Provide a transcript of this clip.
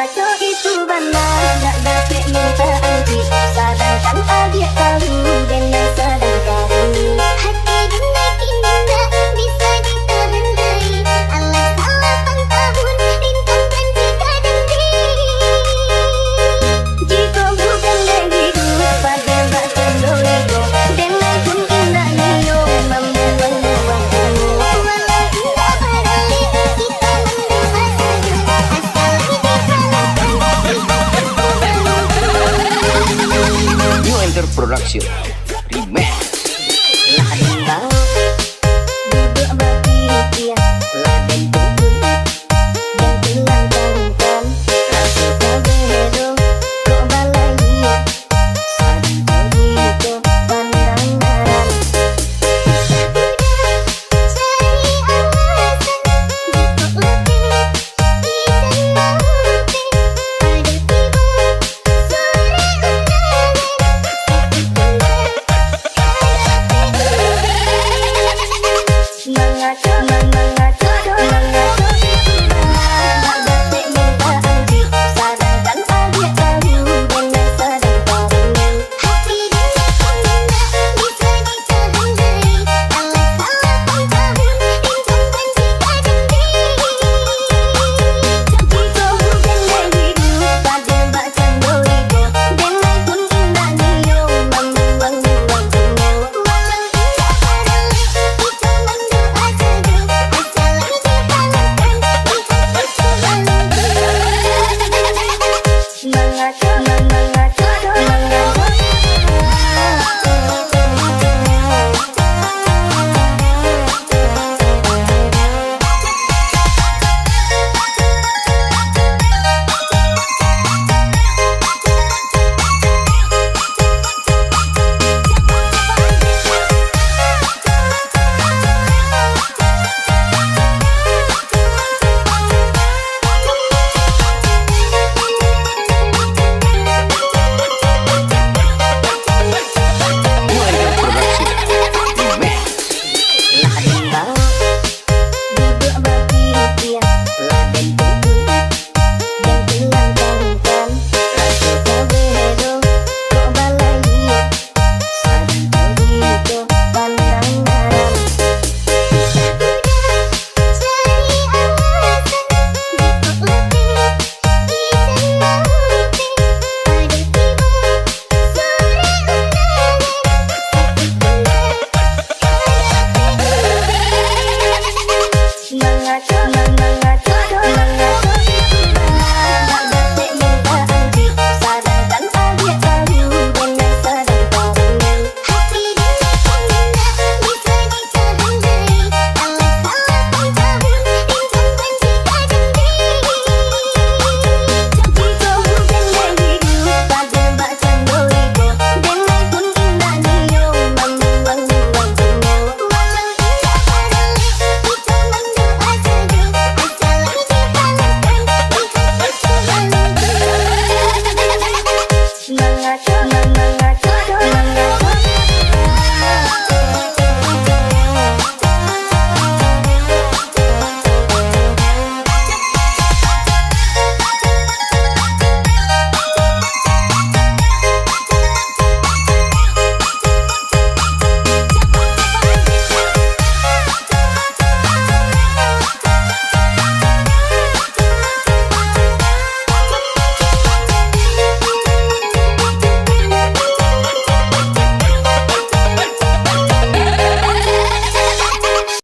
Mengaco itu benar, gak dapat minta anti. Sadangkan adik tahu dengan sadang tahu. Hati guna kini tak bisa diterendai. Alas 8 tahun rintang janji kadang-kadang. Jika bukan diriku pada mbak kendoliku, dengan pun indah niyo membuang-buang kamu. Walau indah barangkali kita mendoa saja, asal dikalahkan New Enter Production Remix. lah rimba duduk berpikir lah bentukun dan tulang tangkan rasa sabedo kok balaya sadang begitu pandang naran bisa budak cari alasan jika letih izin mampir pada tiba sore undangan sakit benar mengaco mengaco mengaco itu benar gak dapat minta anti. Sadangkan adik tahu dengan sadang tahu. Hati guna kini bisa diterendai. Alas 8 tahun rintang janji kadang-kadang. Jika bukan diriku pada mbak kendoliku, dengan pun indah niyo membuang-buang kamu. Walau indah barangkali kita mendoa saja, asal dikalahkan mengaco mengaco New Enter Production Remix. lah rimba duduk berpikir lah bentukun dan tulang tangkan rasa sabedo kok balaya sadang begitu pandang naran bisa budak cari alasan jika letih izin mampir pada tiba sore undangan sakit benar mengaco mengaco mengaco